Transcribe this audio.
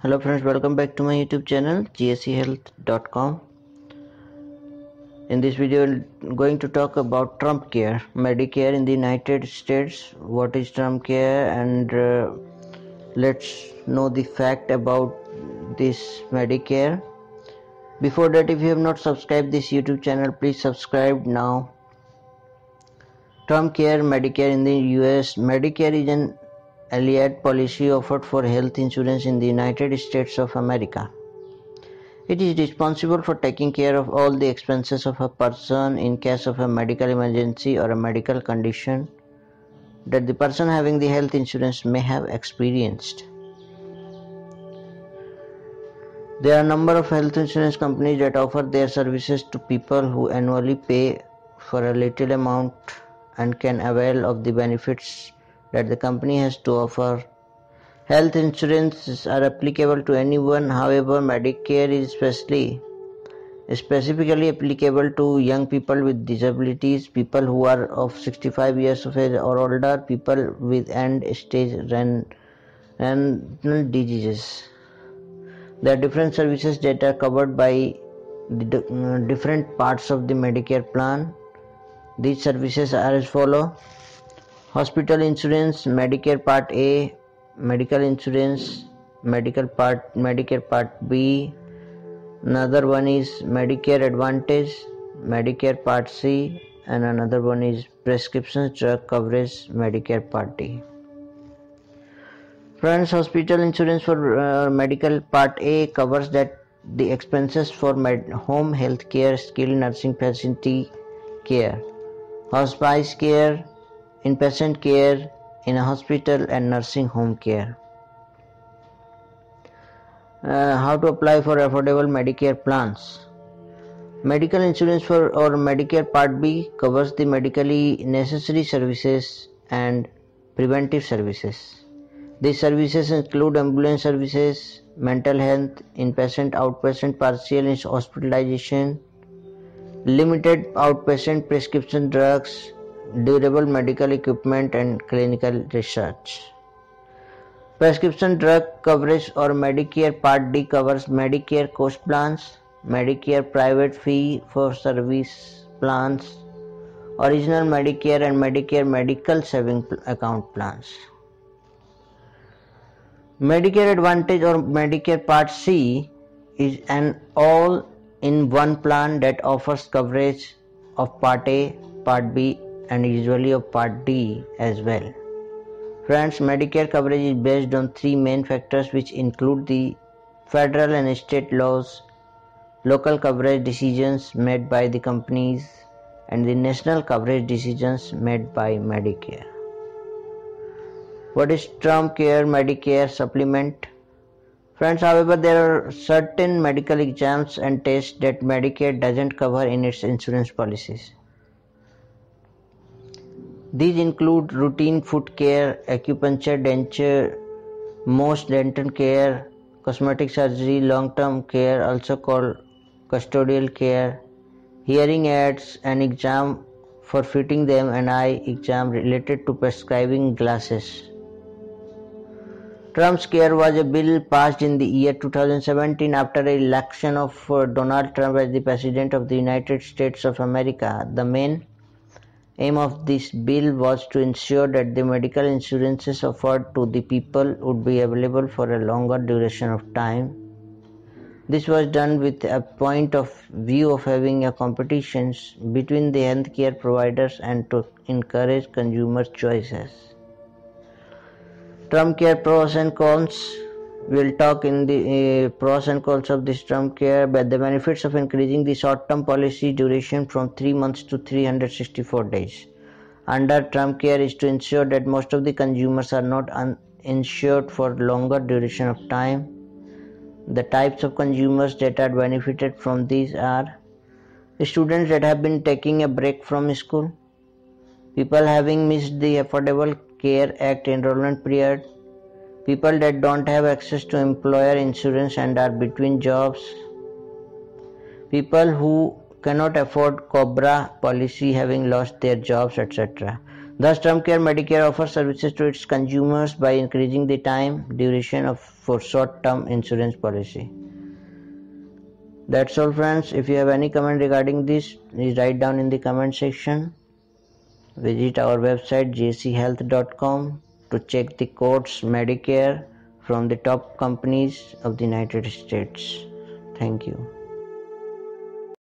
Hello friends, welcome back to my YouTube channel gsehealth.com. In this video, I'm going to talk about Trump Care, Medicare in the United States. What is Trump Care, and let's know the fact about this Medicare. Before that, if you have not subscribed this YouTube channel, please subscribe now. Trump Care, Medicare in the US. Medicare is an allied policy offered for health insurance in the United States of America. It is responsible for taking care of all the expenses of a person in case of a medical emergency or a medical condition that the person having the health insurance may have experienced. There are a number of health insurance companies that offer their services to people who annually pay for a little amount and can avail of the benefits that the company has to offer. Health insurances are applicable to anyone, however, Medicare is specifically applicable to young people with disabilities, people who are of 65 years of age or older, people with end-stage renal diseases. There are different services that are covered by the different parts of the Medicare plan. These services are as follows: hospital insurance, Medicare Part A, medical insurance, Medicare Part B. Another one is Medicare Advantage, Medicare Part C, and another one is prescription drug coverage, Medicare Part D. Friends, hospital insurance for medical Part A covers that the expenses for home health care, skilled nursing facility care, hospice care, inpatient care in a hospital, and nursing home care. How to apply for affordable Medicare plans. Medical insurance for or Medicare Part B covers the medically necessary services and preventive services. These services include ambulance services, mental health, inpatient, outpatient, partial hospitalization, limited outpatient prescription drugs, durable medical equipment, and clinical research. Prescription drug coverage or Medicare Part D covers Medicare cost plans, Medicare private fee for service plans, original Medicare and Medicare medical savings account plans. Medicare Advantage or Medicare Part C is an all-in-one plan that offers coverage of Part A, Part B, and usually of Part D as well. Friends, Medicare coverage is based on three main factors, which include the federal and state laws, local coverage decisions made by the companies, and the national coverage decisions made by Medicare. What is Trump Care Medicare Supplement? Friends, however, there are certain medical exams and tests that Medicare doesn't cover in its insurance policies. These include routine foot care, acupuncture, denture, most dental care, cosmetic surgery, long-term care, also called custodial care, hearing aids, an exam for fitting them, and eye exam related to prescribing glasses. Trump's Care was a bill passed in the year 2017 after the election of Donald Trump as the President of the United States of America. The main aim of this bill was to ensure that the medical insurances offered to the people would be available for a longer duration of time. This was done with a point of view of having a competition between the healthcare providers and to encourage consumer choices. Trump Care pros and cons. We'll talk in the pros and cons of this Trump Care, but the benefits of increasing the short-term policy duration from 3 months to 364 days. Under Trump Care is to ensure that most of the consumers are not uninsured for longer duration of time. The types of consumers that are benefited from these are students that have been taking a break from school, people having missed the Affordable Care Act enrollment period, people that don't have access to employer insurance and are between jobs, people who cannot afford COBRA policy having lost their jobs, etc. Thus, TermCare Medicare offers services to its consumers by increasing the time duration for short-term insurance policy. That's all, friends. If you have any comment regarding this, please write down in the comment section. Visit our website jchealth.com to check the quotes Medicare from the top companies of the United States. Thank you.